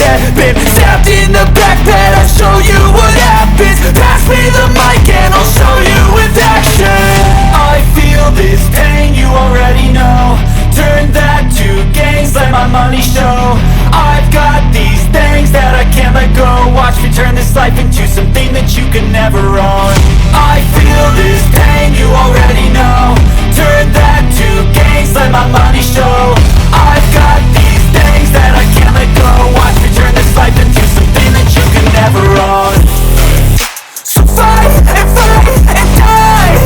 head, been stabbed in the back bed. I'll show you what happens. Pass me the mic and I'll show you with action. I feel this pain, you already know. Turn that to gains, let my money show. I've got these things that I can't let go. Watch me turn this life into something that you can never own. I feel this pain, you already know. Turn that to gains, let my money show. I've got these things that I can't let go. Watch me turn this life into something that you can never own. So fight and die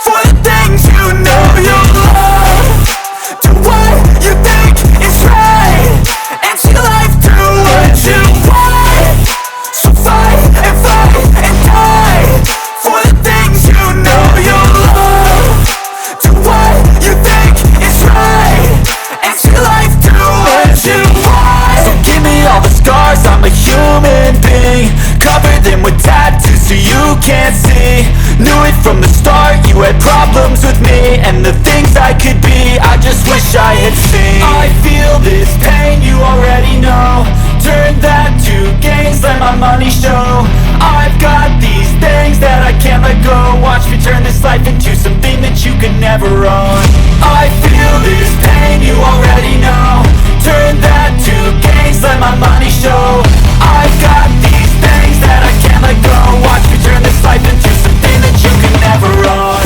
for the things you know you love. Do what you think is right and see life through what you want. So fight and die for the things you know you love. Do what you think is right and see life through what you want. So give me all the scars, I'm a human being. Cover them with tattoos so you can't see. Knew it from the start, you had problems with me and the things I could be, I just wish I had seen. I feel this pain, you already know. Turn that to gains, let my money show. I've got these things that I can't let go. Watch me turn this life into something that you can never own. I feel this pain, you already know. Turn that to gains, let my money show. I've got these things that I can't let go. Watch me turn this life into something that you can never own.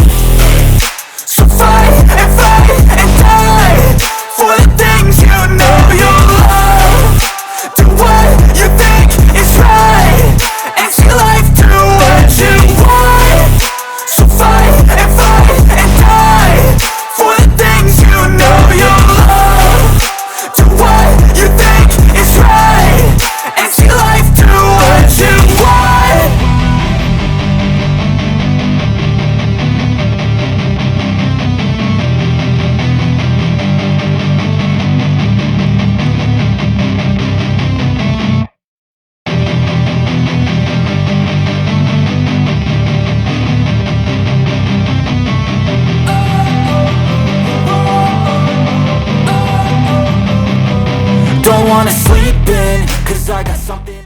So fight and die for the things you know you love. Do what you think is right and see life through what you want. So fight and die for the things you know you love. Do what you think is right and see life through what you want. Don't wanna sleep in, cause I got something